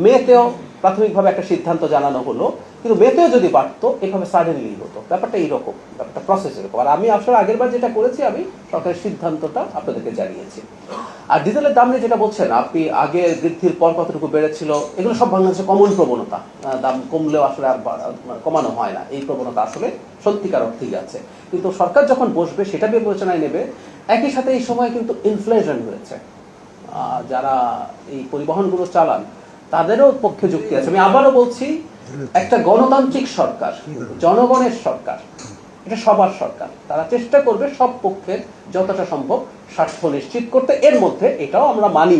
মেতেও প্রাথমিকভাবে একটা সিদ্ধান্ত জানানো হলো, কিন্তু মেতেও যদি বাড়তো এভাবে সাডেনলি হতো। ব্যাপারটা এইরকম, ব্যাপারটা প্রসেস এরকম। আর আমি আসলে আগের বার যেটা করেছি, আমি সরকারের সিদ্ধান্তটা আপনাদেরকে জানিয়েছি। আর ডিজেলের দাম নিয়ে যেটা বলছেন আপনি, আগে বৃদ্ধির পর কতটুকু বেড়েছিল, এগুলো সব বাংলাদেশে কমন প্রবণতা। দাম কমলেও আসলে আর কমানো হয় না, এই প্রবণতা আসলে সত্যিকার অর্থেই আছে। কিন্তু সরকার যখন বসবে সেটা বিবেচনায় নেবে। একই সাথে এই সময় কিন্তু ইনফ্লেশন হয়েছে, যারা এই পরিবহনগুলো চালান তাদেরও পক্ষে যুক্তি আছে। আমি আবারও বলছি, একটা গণতান্ত্রিক সরকার, জনগণের সরকার, এটা সবার সরকার, তারা চেষ্টা করবে সব পক্ষের যতটা সম্ভব স্বার্থ নিশ্চিত করতে। এর মধ্যে এটাও আমরা মানি,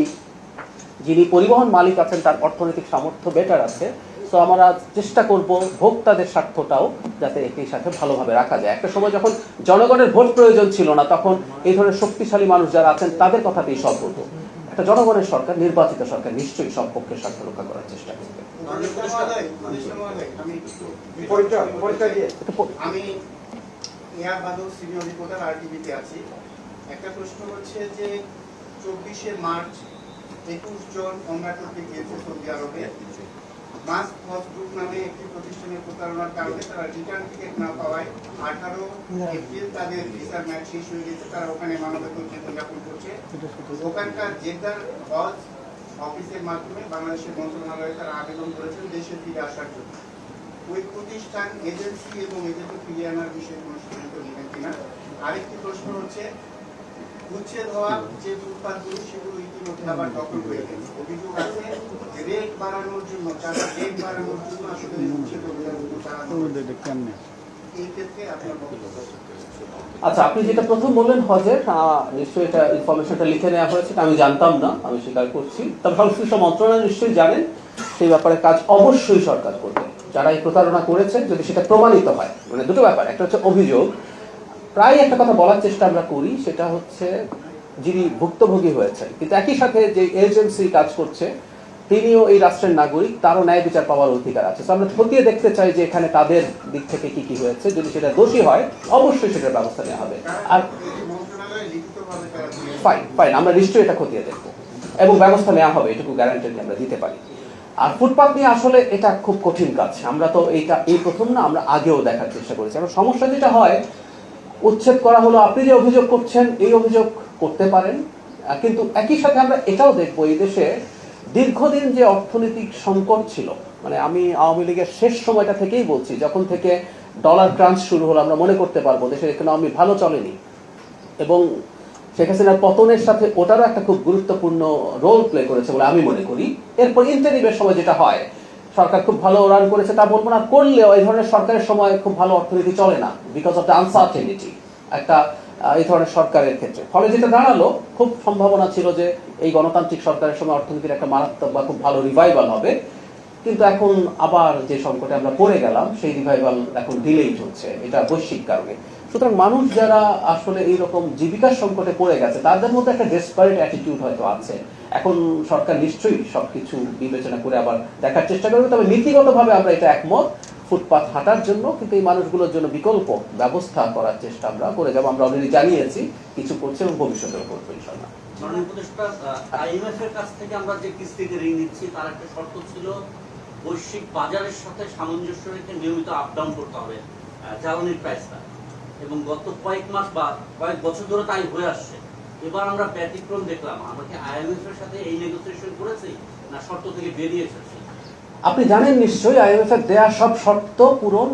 যিনি পরিবহন মালিক আছেন তার অর্থনৈতিক সামর্থ্য বেটার আছে, তো আমরা চেষ্টা করব ভোক্তাদের স্বার্থটাও যাতে একই সাথে ভালোভাবে রাখা যায়। একটা সময় যখন জনগণের ভোট প্রয়োজন ছিল না, তখন এই ধরনের শক্তিশালী মানুষ যারা আছেন তাদের কথাতেই সব হতো। একটা জনগণের সরকার, নির্বাচিত সরকার নিশ্চয়ই সব পক্ষের স্বার্থ রক্ষা করার চেষ্টা করবে। আমি ইয়ার বাদল সিনিয়র রিপোর্টার আরটিভিতে আছি। একটা প্রশ্ন হচ্ছে যে 24শে মার্চ 21 জন ওমরা করতে গিয়েছে সৌদি আরবে। মাস্ক হজ গ্রুপ নামে একটি প্রতিষ্ঠানের প্রতারণার কারণে তারা রিটার্ন টিকিট না পাওয়ায় 18 এপ্রিল তাদের ভিসার ম্যাচ শেষ হয়ে গেছে। তারা ওখানে মানবেতর জীবনযাপন করছে। ওখানকার জেদ্দার হজ অফিসের মাধ্যমে বাংলাদেশের মন্ত্রণালয়ে তারা আবেদন করেছেন দেশে ফিরে আসার জন্য। ওই প্রতিষ্ঠান, এজেন্সি এবং এজেন্সি ফিরিয়ে আনার বিষয়ে কোনো সিদ্ধান্ত নেবেন কিনা? আরেকটি প্রশ্ন হচ্ছে, উচ্ছেদ হওয়া যে ফুটপাতগুলো সেগুলো ইতিমধ্যে আবার দখল হয়ে গেছে। অভিযোগ আছে যে রেট বাড়ানোর জন্য, যারা রেট বাড়ানোর জন্য আসলে উচ্ছেদ অভিযানগুলো চালানো হচ্ছে। এই ক্ষেত্রে আপনার বক্তব্য। আচ্ছা, আপনি যেটা প্রথম বললেন হজের, নিশ্চয়ই এটা ইনফরমেশনটা লিখে নেওয়া হয়েছে, আমি জানতাম না, আমি স্বীকার করছি। তবে সংশ্লিষ্ট মন্ত্রণালয় নিশ্চয়ই জানেন, সেই ব্যাপারে কাজ অবশ্যই সরকার করবে। যারা এই প্রতারণা করেছে যদি সেটা প্রমাণিত হয়, মানে দুটো ব্যাপার, একটা হচ্ছে অভিযোগ, প্রায় একটা কথা বলার চেষ্টা আমরা করি, সেটা হচ্ছে যিনি ভুক্তভোগী হয়েছেন কিন্তু একই সাথে যে এজেন্সি কাজ করছে তিনিও এই রাষ্ট্রের নাগরিক, তারও ন্যায় বিচার পাওয়ার অধিকার আছে। আমরা খতিয়ে দেখতে চাই যে এখানে তাদের দিক থেকে কি কি হয়েছে, যদি সেটা দোষী হয় অবশ্যই সেটার ব্যবস্থা নেওয়া হবে। আর ফাইন, আমরা নিশ্চয়ই এটা খতিয়ে দেখবো এবং ব্যবস্থা নেওয়া হবে, এটুকু গ্যারান্টি আমরা দিতে পারি। আর ফুটপাত নিয়ে আসলে এটা খুব কঠিন কাজ, আমরা তো এই প্রথম না, আমরা আগেও দেখার চেষ্টা করেছি। এবং সমস্যা যেটা হয়, উচ্ছেদ করা হলো, আপনি যে অভিযোগ করছেন এই অভিযোগ করতে পারেন, কিন্তু একই সাথে আমরা এটাও দেখবো এই দেশে দীর্ঘদিন যে অর্থনৈতিক সংকট ছিল, মানে আমি আওয়ামী লীগের শেষ সময়টা থেকেই বলছি, যখন থেকে ডলার ক্রাঞ্চ শুরু হলো আমরা মনে করতে পারবো দেশের ইকোনমি ভালো চলেনি, এবং শেখ হাসিনার পতনের সাথে ওটারও একটা খুব গুরুত্বপূর্ণ রোল প্লে করেছে বলে আমি মনে করি। এরপর ইন্টারিমের সময় যেটা হয়, সরকার খুব ভালো রান করেছে তা বলবো না, করলেও এই ধরনের সরকারের সময় খুব ভালো অর্থনীতি চলে না, বিকজ অফ দ্য আনসার্টেনিটি একটা এই ধরনের সরকারের ক্ষেত্রে। ফলে যেটা দাঁড়ালো, খুব সম্ভাবনা ছিল যে এই গণতান্ত্রিক সরকারের সময় অর্থনীতির একটা মারাত্মক বা খুব ভালো রিভাইভাল হবে, কিন্তু এখন আবার যে সংকটে আমরা পড়ে গেলাম সেই রিভাইভাল এখন ডিলেই হচ্ছে, এটা বৈশ্বিক কারণে। সুতরাং মানুষ যারা আসলে এইরকম জীবিকার সংকটে পড়ে গেছে তাদের মধ্যে একটা ডেসপারেট অ্যাটিটিউড হয়তো আছে। এখন সরকার নিশ্চয়ই সবকিছু বিবেচনা করে আবার দেখার চেষ্টা করবে, তবে নীতিগতভাবে আমরা এটা একমত ফুটপাত হাঁটার জন্য, কিন্তু এই মানুষগুলোর জন্য বিকল্প ব্যবস্থা করার চেষ্টা আমরা করে যাবো। আমরা অলরেডি জানিয়েছি কিছু করছে এবং ভবিষ্যতেও করবো ইনশাআল্লাহ। মাননীয় উপদেষ্টা, আইএমএফ এর কাছ থেকে আমরা যে কিস্তিতে ঋণ নিচ্ছি তার একটা শর্ত ছিল বৈশ্বিক বাজারের সাথে সামঞ্জস্য রেখে নিয়মিত আপ ডাউন করতে হবে জ্বালানির প্রাইসটা, এবং গত কয়েক মাস বা কয়েক বছর ধরে তাই হয়ে আসছে। এবার আমরা ব্যতিক্রম দেখলাম, আমরা কি আইএমএফ এর সাথে এই নেগোসিয়েশন করেছি না শর্ত থেকে বেরিয়ে এসেছি? আপনি জানেন নিশ্চয়ই আইএমএফ এর দেয়া সব শর্ত পূরণ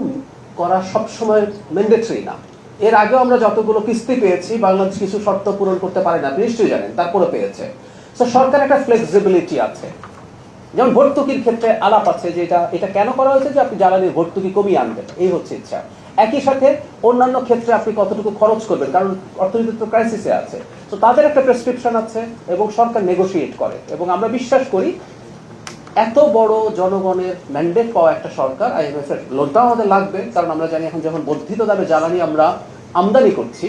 করা সবসময় ম্যান্ডেটরি না। এর আগেও আমরা যতগুলো কিস্তি পেয়েছি বাংলাদেশ কিছু শর্ত পূরণ করতে পারে না, আপনি নিশ্চয়ই জানেন, তারপরে পেয়েছে। তো সরকার একটা ফ্লেক্সিবিলিটি আছে, যেমন ভর্তুকির ক্ষেত্রে আলাপ আছে যে এটা কেন করা হয়েছে যে আপনি জ্বালানির ভর্তুকি কমিয়ে আনবেন, এই হচ্ছে ইচ্ছা। একই সাথে অন্যান্য ক্ষেত্রে আপনি কতটুকু খরচ করবেন, কারণ অর্থনীতি তো ক্রাইসিসে আছে, তো তাদের একটা প্রেসক্রিপশন আছে এবং সরকার নেগোশিয়েট করে। এবং আমরা বিশ্বাস করি এত বড় জনগণের ম্যান্ডেট পাওয়া একটা সরকার, আইএমএফ এর লোনটাও আমাদের লাগবে, কারণ আমরা জানি এখন যখন বর্ধিত দামে জ্বালানি আমরা আমদানি করছি,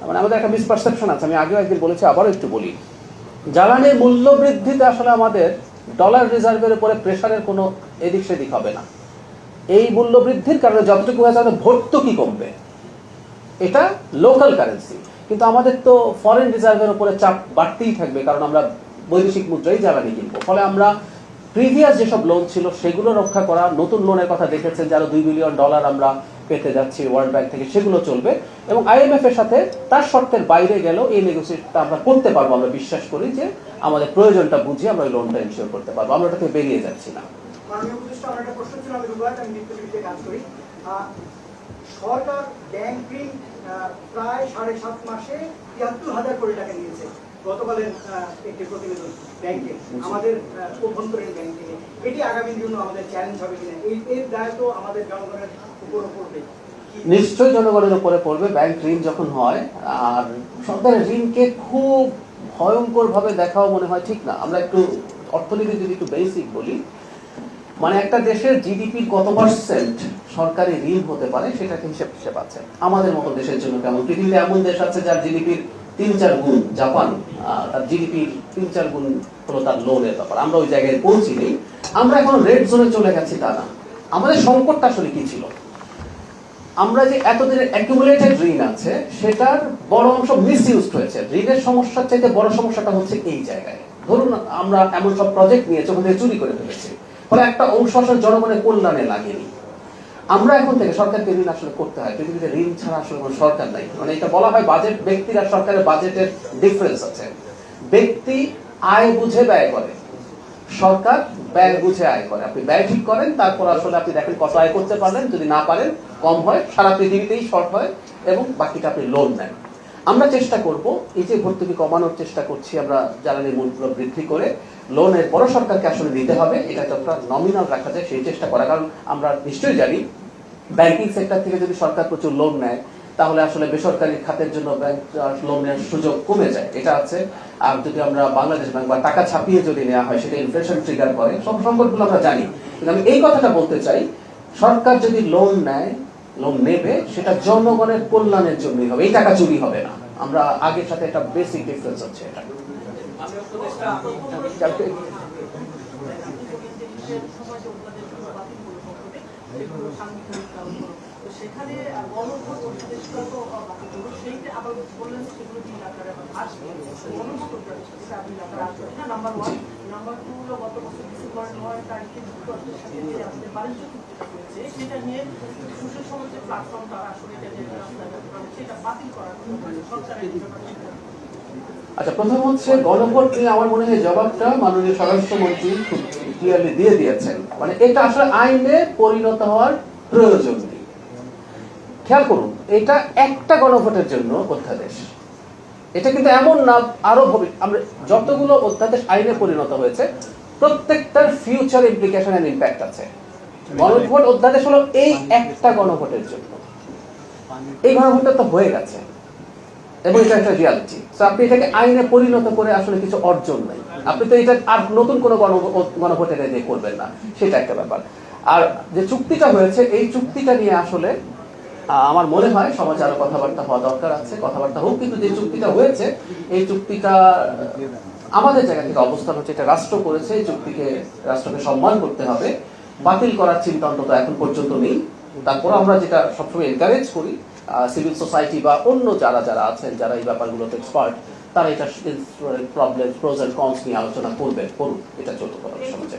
মানে আমাদের একটা মিসপারসেপশন আছে, আমি আগেও একদিন বলেছি আবারও একটু বলি, জ্বালানির মূল্য বৃদ্ধিতে আসলে আমাদের ডলার রিজার্ভের উপরে প্রেশারের কোনো এদিক সেদিক হবে না। এই মূল্য বৃদ্ধির কারণে যতটুকু হয়েছে আমাদের ভর্তুকি কমবে, এটা লোকাল কারেন্সি, কিন্তু আমাদের তো ফরেন রিজার্ভের উপরে চাপ বাড়তেই থাকবে, কারণ আমরা বৈদেশিক মুদ্রাই জ্বালানি কিনবো। ফলে আমরা প্রিভিয়াস যেসব লোন ছিল সেগুলো রক্ষা করা, নতুন লোনের কথা দেখেছেন যে আরো $2 বিলিয়ন আমরা পেতে যাচ্ছি ওয়ার্ল্ড ব্যাংক থেকে, সেগুলো চলবে। এবং আইএমএফ এর সাথে তার শর্তের বাইরে গেলেও এই নেগোসিয়েশনটা আমরা করতে পারবো। আমরা বিশ্বাস করি যে আমাদের প্রয়োজনটা বুঝে আমরা ওই লোনটা ইনশিওর করতে পারবো, আমরা ওটা থেকে বেরিয়ে যাচ্ছি না। মাননীয় উপদেষ্টা, আমার একটা প্রশ্ন ছিল, আমি রুবায়ত, আমি বিদ্যুৎ কাজ করি। সরকার ব্যাংক ঋণ প্রায় 7.5 মাসে ৭৩,০০০ কোটি টাকা নিয়েছে। গতকালের একটি প্রতিবেদন ব্যাংকে, আমাদের অভ্যন্তরীণ ব্যাংকে, এটি আগামী দিনে আমাদের চ্যালেঞ্জ হবে কিনা, এর দায় তো আমাদের জনগণের উপর পড়বে। নিশ্চয়ই জনগণের উপরে পড়বে ব্যাংক ঋণ যখন হয়। আর সরকারের ঋণকে খুব ভয়ঙ্কর ভাবে দেখাও মনে হয় ঠিক না। আমরা একটু অর্থনীতি যদি একটু বেসিক বলি, মানে একটা দেশের জিডিপির কত পার্সেন্ট সরকারি ঋণ হতে পারে সেটা হিসেব আছে। আমাদের মতো দেশের জন্য কেমন, পৃথিবীতে এমন দেশ আছে যার জিডিপির 3-4 গুণ, জাপান তার জিডিপির 3-4 গুণ হলো তার লোনের ব্যাপার। আমরা ওই জায়গায় পৌঁছি নেই, আমরা এখন রেড জোনে চলে গেছি তা না। আমাদের সংকটটা আসলে কি ছিল, আমরা যে এতদিনের অ্যাকুমুলেটেড ঋণ আছে সেটার বড় অংশ মিসইউজড হয়েছে। ঋণের সমস্যার চাইতে বড় সমস্যাটা হচ্ছে এই জায়গায়। ধরুন আমরা এমন সব প্রজেক্ট নিয়েছি ওখান থেকে চুরি করে ফেলেছি, ফলে একটা অংশ আসলে জনগণের কল্যাণে লাগেনি। আমরা এখন থেকে সরকারকে ঋণ আসলে করতে হয়, পৃথিবীতে ঋণ ছাড়া আসলে কোনো সরকার নাই। মানে এটা বলা হয় বাজেট, ব্যক্তির আর সরকারের বাজেটের ডিফারেন্স আছে। ব্যক্তি আয় বুঝে ব্যয় করে, সরকার ব্যয় বুঝে আয় করে। আপনি ব্যয় ঠিক করেন, তারপর আসলে আপনি দেখেন কত আয় করতে পারলেন, যদি না পারেন কম হয়, সারা পৃথিবীতেই শর্ট হয় এবং বাকিটা আপনি লোন নেন। আমরা চেষ্টা করব এই যে ভর্তুকি কমানোর চেষ্টা করছি আমরা জ্বালানির মূল্য বৃদ্ধি করে, লোনের বড় সরকারকে আসলে দিতে হবে, এটা যতটা নমিনাল রাখা যায় সেই চেষ্টা করা। কারণ আমরা নিশ্চয়ই জানি ব্যাংকিং সেক্টর থেকে যদি সরকার প্রচুর লোন নেয় তাহলে আসলে বেসরকারি খাতের জন্য ব্যাংক লোনের সুযোগ কমে যায়, এটা আছে। আর যদি আমরা বাংলাদেশ ব্যাংক বা টাকা ছাপিয়ে যদি নেওয়া হয় সেটা ইনফ্লেশন ট্রিগার করে, সব সংকটগুলো আমরা জানি। কিন্তু আমি এই কথাটা বলতে চাই, সরকার যদি লোন নেয়, লোন নেবে সেটা জনগণের কল্যাণের জন্যই হবে, এই টাকা চুরি হবে না। আমরা আগের সাথে একটা বেসিক ডিফারেন্স হচ্ছে এটা। সেখানে গণভোট উপদেষ্টা তো সেইটা আবার বললেন সেগুলো দিন আকারে আসবে, গণভোট উপদেষ্টা আপনি আকারে আসবে না, নাম্বার 1। নাম্বার 2 হলো গত বছর ডিসেম্বরের 9 তারিখে যুক্তরাষ্ট্রের সাথে যে আমাদের বাণিজ্য চুক্তিটা হয়েছে সেটা নিয়ে সুশীল সমাজের প্ল্যাটফর্ম তারা আসলে এটা যে সেটা বাতিল করার সরকারের। আচ্ছা, প্রথম হচ্ছে গণভোট নিয়ে আমার মনে হয় জবাবটা মাননীয় স্বরাষ্ট্রমন্ত্রী খুব ক্লিয়ারলি দিয়ে দিয়েছেন। মানে এটা আসলে আইনে পরিণত হওয়ার প্রয়োজন নেই। খেয়াল করুন, এটা একটা গণভোটের জন্য অধ্যাদেশ, এটা কিন্তু এমন না আরো আমরা যতগুলো অধ্যাদেশ আইনে পরিণত হয়েছে প্রত্যেকটার ফিউচার ইমপ্লিকেশন এন্ড ইম্প্যাক্ট আছে। গণভোট অধ্যাদেশ হলো এই একটা গণভোটের জন্য, এই গণভোটটা তো হয়ে গেছে এবং এটা একটা রিয়ালিটি। তো আপনি এটাকে আইনে পরিণত করে আসলে কিছু অর্জন নাই, আপনি তো এটা আর নতুন কোনো গণভোটের দিয়ে করবেন না, সেটা একটা ব্যাপার। আর যে চুক্তিটা হয়েছে এই চুক্তিটা নিয়ে আসলে আমার মনে হয় সমাজে আরো কথাবার্তা হওয়া দরকার আছে, কথাবার্তা হোক। কিন্তু যে চুক্তিটা হয়েছে এই চুক্তিটা আমাদের জায়গা থেকে অবস্থান হচ্ছে এটা রাষ্ট্র করেছে, এই চুক্তিকে রাষ্ট্রকে সম্মান করতে হবে। বাতিল করার চিন্তা অন্তত এখন পর্যন্ত নেই। তারপর আমরা যেটা সবসময় এনকারেজ করি, সিভিল সোসাইটি বা অন্য যারা যারা আছেন যারা এই ব্যাপারগুলোতে এক্সপার্ট, তারা এটা প্রবলেম প্রোজ এন্ড কনস নিয়ে আলোচনা করবেন, করুন, এটা চলতে পারে সমাজে।